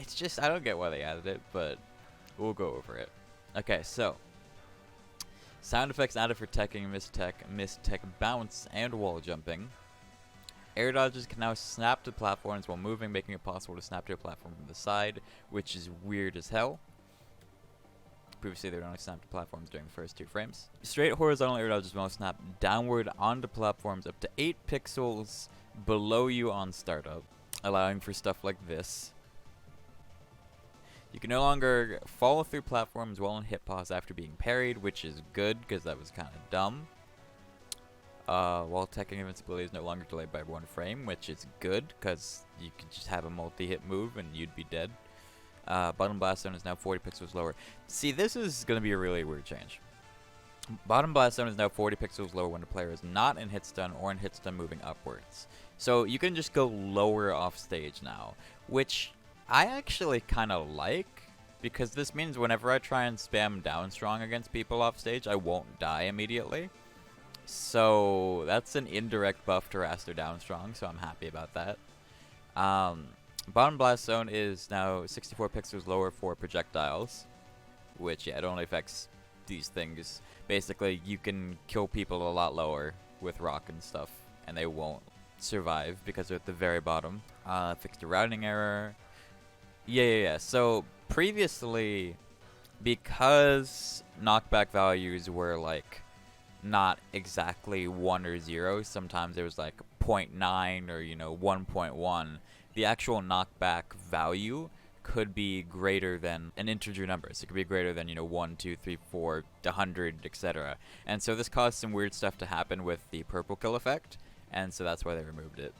It's just, I don't get why they added it, but we'll go over it. Okay, so sound effects added for teching, mistech, bounce, and wall jumping. Air dodges can now snap to platforms while moving, making it possible to snap to a platform from the side, which is weird as hell. Previously, they would only snap to platforms during the first 2 frames. Straight horizontal air dodges will snap downward onto platforms up to 8 pixels below you on startup, allowing for stuff like this. You can no longer fall through platforms while in hit pause after being parried, which is good because that was kind of dumb. While teching invincibility is no longer delayed by 1 frame, which is good because you could just have a multi-hit move and you'd be dead. Bottom blast zone is now 40 pixels lower. See, this is going to be a really weird change. Bottom blast zone is now 40 pixels lower when the player is not in hit stun or in hit stun moving upwards. So you can just go lower off stage now, which I actually kind of like, because this means whenever I try and spam down strong against people off stage, I won't die immediately. So that's an indirect buff to Raster down strong, so I'm happy about that. Bottom blast zone is now 64 pixels lower for projectiles, which, yeah, it only affects these things. Basically, you can kill people a lot lower with rock and stuff, and they won't survive because they're at the very bottom. Fixed a routing error. Yeah. So previously, because knockback values were like not exactly 1 or 0, sometimes it was like 0.9 or 1.1. The actual knockback value could be greater than an integer number. So it could be greater than 1, 2, 3, 4, 100, etc. And so this caused some weird stuff to happen with the purple kill effect, and so that's why they removed it.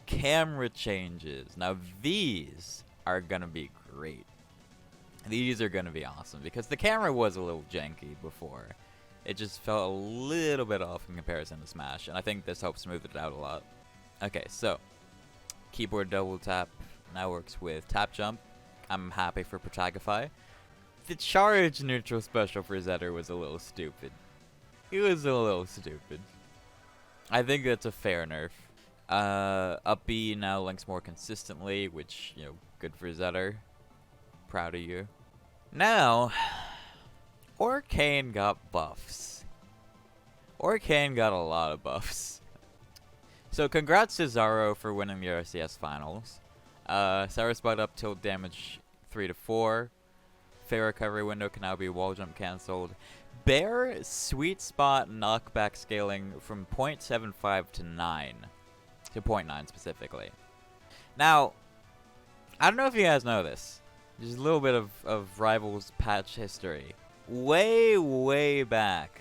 Camera changes. Now these are gonna be great. These are gonna be awesome because the camera was a little janky before. It just felt a little bit off in comparison to Smash, and I think this helps smooth it out a lot. Okay, so keyboard double tap now works with tap jump. I'm happy for Protagify. The charge neutral special for Zetter was a little stupid. It was a little stupid. I think that's a fair nerf. Up B now links more consistently, which, good for Zetter. Proud of you. Now, Orcane got buffs. Orcane got a lot of buffs. So congrats to Zaro for winning the RCS finals. Sour spot up tilt damage 3 to 4. Fair recovery window can now be wall jump cancelled. Bear sweet spot knockback scaling from 0.75 to 9. To 0.9 specifically. Now, I don't know if you guys know this. Just a little bit of Rivals patch history. Way back,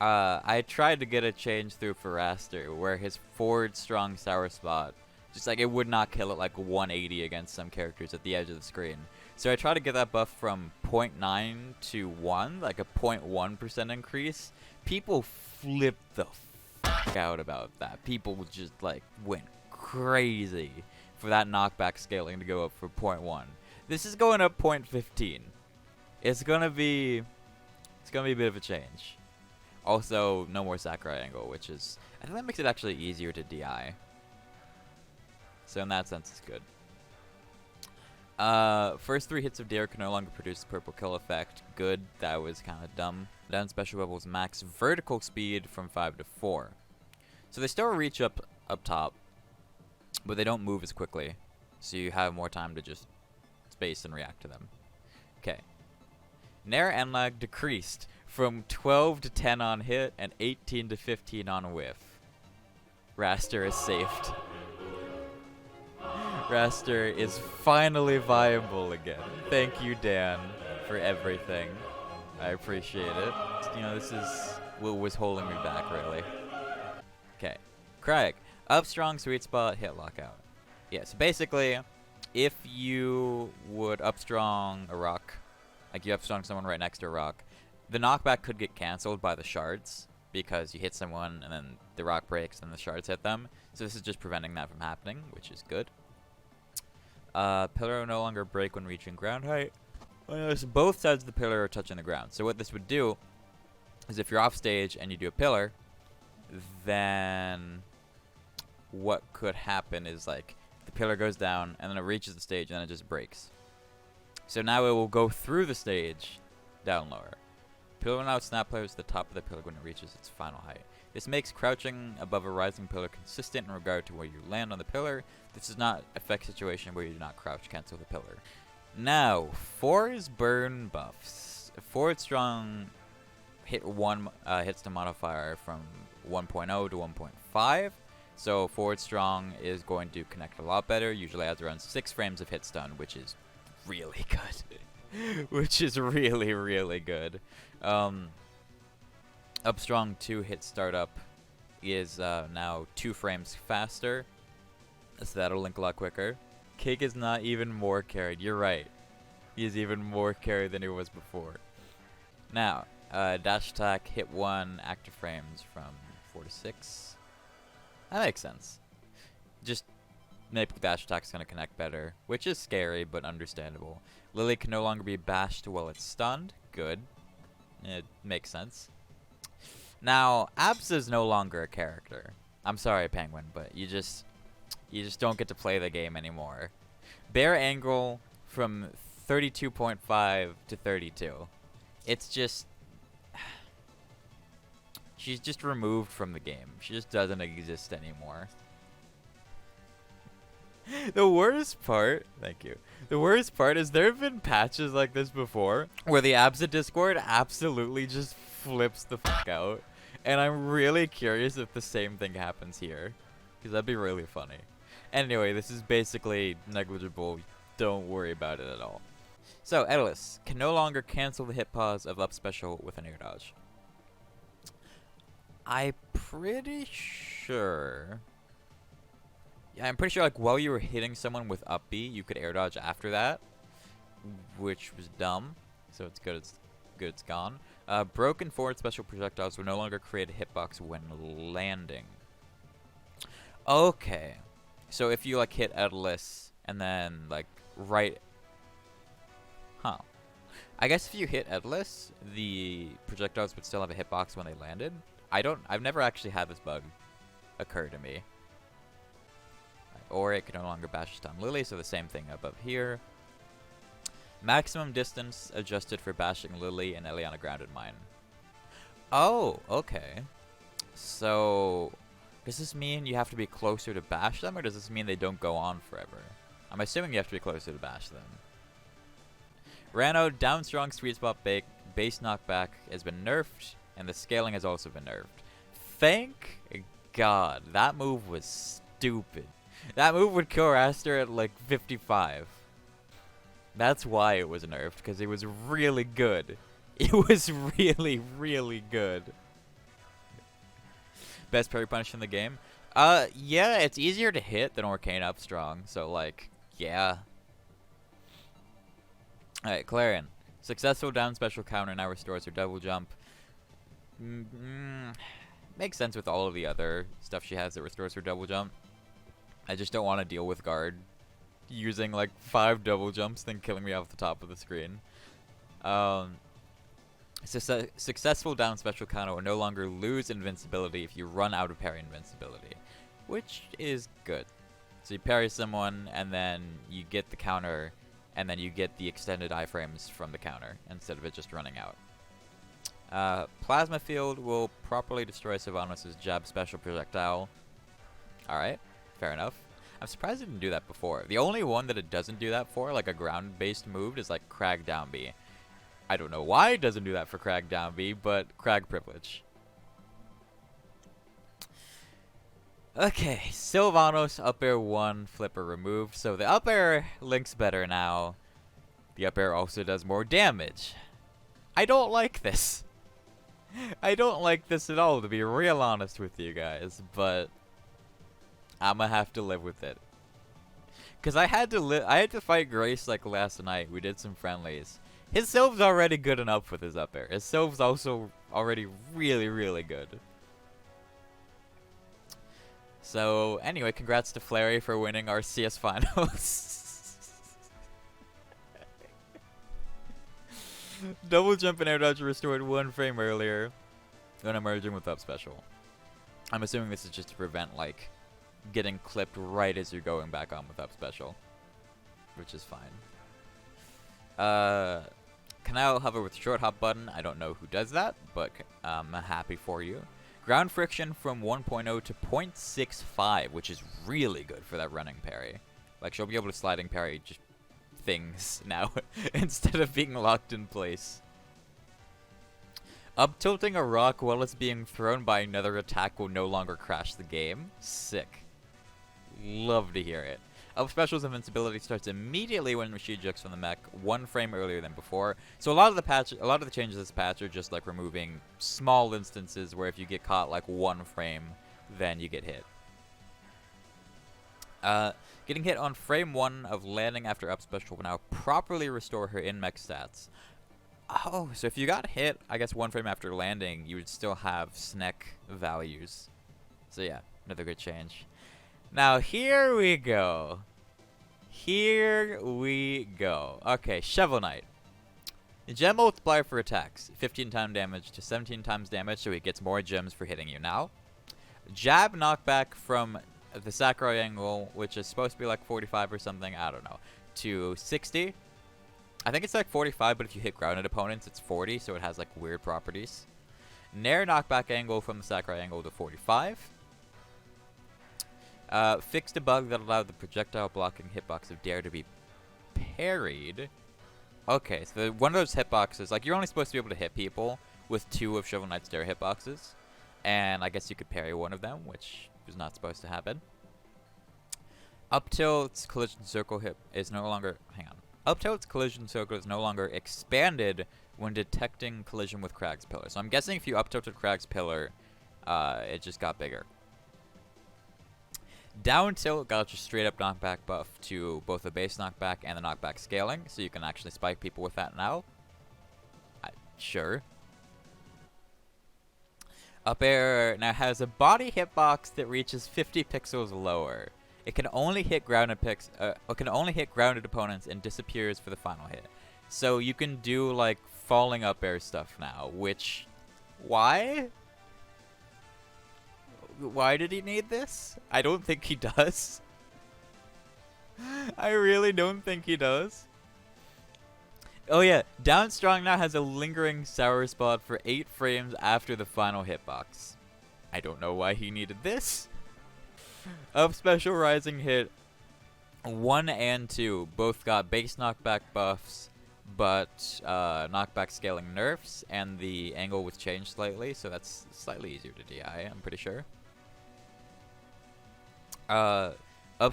I tried to get a change through for Raster where his forward strong sour spot, just like it would not kill at like 180 against some characters at the edge of the screen. So I tried to get that buff from 0.9 to 1, like a 0.1% increase. People flipped the fuck out about that. People just like went crazy for that knockback scaling to go up for 0.1. This is going up 0.15. It's gonna be a bit of a change. Also, no more Sakurai angle, which is, I think that makes it actually easier to DI. So in that sense, it's good. First 3 hits of Dare can no longer produce the purple kill effect. Good, that was kind of dumb. Down special levels max vertical speed from 5 to 4. So they still reach up top, but they don't move as quickly. So you have more time to just space and react to them. Okay. Nara end lag decreased from 12 to 10 on hit and 18 to 15 on whiff. Raster is saved. Raster is finally viable again. Thank you, Dan, for everything. I appreciate it. This is what was holding me back, really. Okay. Craig. Up strong, sweet spot, hit lockout. Yeah, so basically, if you would up strong a rock, like you up strong someone right next to a rock, the knockback could get cancelled by the shards because you hit someone and then the rock breaks and the shards hit them. So this is just preventing that from happening, which is good. Pillar will no longer break when reaching ground height. So both sides of the pillar are touching the ground. So what this would do is if you're off stage and you do a pillar, then what could happen is like the pillar goes down, and then it reaches the stage, and then it just breaks. So now it will go through the stage, down lower. Pillar will now snap players to the top of the pillar when it reaches its final height. This makes crouching above a rising pillar consistent in regard to where you land on the pillar. This does not affect situation where you do not crouch cancel the pillar. Now, for his burn buffs, forward strong hits the modifier from 1.0 to 1.5. So forward strong is going to connect a lot better. Usually has around 6 frames of hit stun, which is really good. Which is really, really good. Up strong 2 hit startup is now 2 frames faster, so that'll link a lot quicker. Cake is not even more carried. You're right. He is even more carried than he was before. Now, dash attack, hit 1, active frames from 4 to 6. That makes sense. Just maybe dash attack's gonna connect better, which is scary but understandable. Lily can no longer be bashed while it's stunned. Good. It makes sense. Now, Abs is no longer a character. I'm sorry, Penguin, but you just don't get to play the game anymore. Bear angle from 32.5 to 32. It's just... she's just removed from the game. She just doesn't exist anymore. The worst part... thank you. The worst part is there have been patches like this before where the Abs of Discord absolutely just flips the fuck out. And I'm really curious if the same thing happens here, because that'd be really funny. Anyway, this is basically negligible. Don't worry about it at all. So, Edalus can no longer cancel the hit pause of up special with an air dodge. I'm pretty sure... yeah, I'm pretty sure like while you were hitting someone with up B, you could air dodge after that, which was dumb. So it's good. It's gone. Broken forward special projectiles will no longer create a hitbox when landing. Okay. So if you like hit Edalus and then like right... huh. I guess if you hit Edalus, the projectiles would still have a hitbox when they landed. I've never actually had this bug occur to me. Or it can no longer bash stun Lily, so the same thing above here. Maximum distance adjusted for bashing Lily and Eliana grounded mine. Oh, okay. So, does this mean you have to be closer to bash them, or does this mean they don't go on forever? I'm assuming you have to be closer to bash them. Rano, down strong sweet spot base knockback has been nerfed, and the scaling has also been nerfed. Thank God. That move was stupid. That move would kill Raster at like 55. That's why it was nerfed, because it was really good. It was really, really good. Best parry punish in the game? Yeah, it's easier to hit than Orcane up strong, so like, yeah. Alright, Clarion. Successful down special counter now restores her double jump. Makes sense with all of the other stuff she has that restores her double jump. I just don't want to deal with guard using like 5 double jumps then killing me off the top of the screen. Successful down special counter will no longer lose invincibility if you run out of parry invincibility, which is good. So you parry someone and then you get the counter and then you get the extended iframes from the counter instead of it just running out. Plasma field will properly destroy Sylvanas' jab special projectile. Alright, fair enough. I'm surprised it didn't do that before. The only one that it doesn't do that for, like a ground-based move, is like Crag down B. I don't know why it doesn't do that for Crag down B, but Crag privilege. Okay, Sylvanas up air 1, flipper removed. So the up air links better now. The up air also does more damage. I don't like this. I don't like this at all, to be real honest with you guys, but I'ma have to live with it. Cause I had to fight Grace like last night. We did some friendlies. His Sylve's already good enough with his up air. His Sylve's also already really, really good. So anyway, congrats to Flary for winning our CS finals. Double jump and air dodge restored 1 frame earlier when emerging with up special. I'm assuming this is just to prevent like getting clipped right as you're going back on with up special, which is fine. Canal hover with short hop button. I don't know who does that, but I'm happy for you. Ground friction from 1.0 to 0.65, which is really good for that running parry. Like, she'll be able to sliding parry just things now instead of being locked in place. Up tilting a rock while it's being thrown by another attack will no longer crash the game. Sick. Love to hear it. Up special's invincibility starts immediately when she ejects from the mech, 1 frame earlier than before. So a lot of the changes this patch are just like removing small instances where if you get caught like 1 frame, then you get hit. Getting hit on frame 1 of landing after up special will now properly restore her in-mech stats. Oh, so if you got hit, I guess 1 frame after landing, you would still have SNEC values. So yeah, another good change. Now here we go. Here we go. Okay, Shovel Knight. Gem multiplier for attacks. 15 times damage to 17 times damage, so he gets more gems for hitting you now. Jab knockback from the Sakurai angle, which is supposed to be like 45 or something, I don't know, to 60. I think it's like 45, but if you hit grounded opponents, it's 40, so it has like weird properties. Nair knockback angle from the Sakurai angle to 45. Fixed a bug that allowed the projectile blocking hitbox of Dare to be parried. Okay, so one of those hitboxes, like you're only supposed to be able to hit people with 2 of Shovel Knight's Dare hitboxes. And I guess you could parry one of them, which was not supposed to happen. Up tilt's collision circle is no longer... Hang on. Up tilt's collision circle is no longer expanded when detecting collision with Crag's Pillar. So I'm guessing if you up tilted Crag's Pillar, it just got bigger. Down tilt got your straight up knockback buff to both the base knockback and the knockback scaling, so you can actually spike people with that now. Sure. Up air now has a body hitbox that reaches 50 pixels lower. It can only hit grounded opponents and disappears for the final hit. So you can do like falling up air stuff now, which why? Why did he need this? I don't think he does. I really don't think he does. Oh yeah, Down Strong now has a lingering sour spot for 8 frames after the final hitbox. I don't know why he needed this. Up Special Rising hit 1 and 2 both got base knockback buffs, but knockback scaling nerfs, and the angle was changed slightly, so that's slightly easier to DI, I'm pretty sure. Up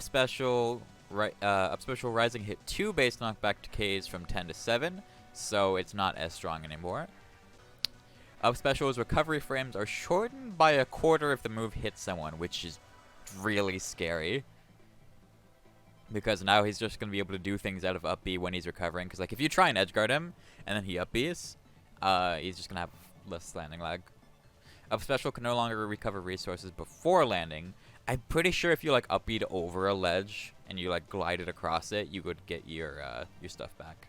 Special Rising hit 2 base knockback decays from 10 to 7, so it's not as strong anymore. Up Special's recovery frames are shortened by 1/4 if the move hits someone, which is really scary. Because now he's just going to be able to do things out of up B when he's recovering. Because like if you try and edge guard him, and then he up B's, he's just going to have less landing lag. Up Special can no longer recover resources before landing. I'm pretty sure if you like up B'd over a ledge, and you like glided across it, you would get your stuff back.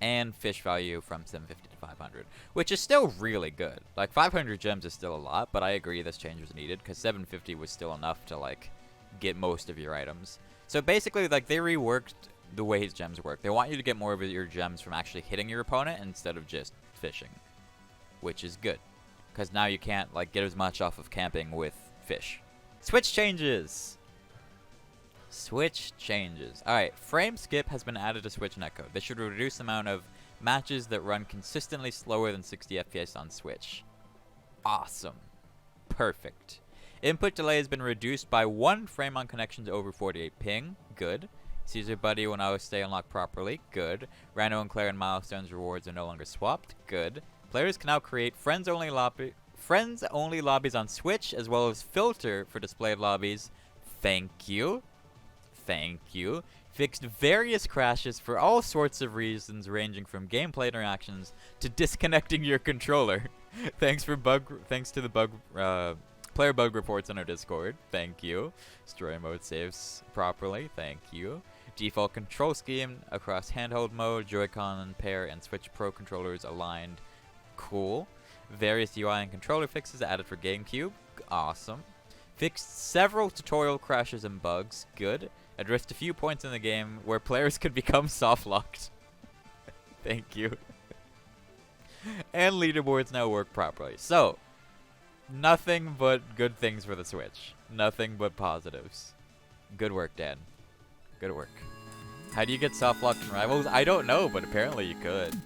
And fish value from 750 to 500, which is still really good. Like 500 gems is still a lot, but I agree this change was needed because 750 was still enough to like get most of your items. So basically, like they reworked the way his gems work. They want you to get more of your gems from actually hitting your opponent instead of just fishing, which is good because now you can't like get as much off of camping with fish. Switch changes. Switch changes. Alright, frame skip has been added to Switch netcode. This should reduce the amount of matches that run consistently slower than 60 FPS on Switch. Awesome. Perfect. Input delay has been reduced by 1 frame on connections over 48 ping. Good. Caesar Buddy will now stay unlocked properly. Good. Rhino and Clarion milestones rewards are no longer swapped. Good. Players can now create friends-only lobbies on Switch, as well as filter for displayed lobbies. Thank you. Thank you. Fixed various crashes for all sorts of reasons, ranging from gameplay interactions to disconnecting your controller. Thanks to the player bug reports on our Discord. Thank you. Story mode saves properly. Thank you. Default control scheme across handheld mode, Joy-Con pair, and Switch Pro controllers aligned. Cool. Various UI and controller fixes added for GameCube. Awesome. Fixed several tutorial crashes and bugs. Good. Addressed a few points in the game where players could become soft-locked. Thank you. And leaderboards now work properly. So, nothing but good things for the Switch. Nothing but positives. Good work, Dan. Good work. How do you get soft-locked in Rivals? I don't know, but apparently you could.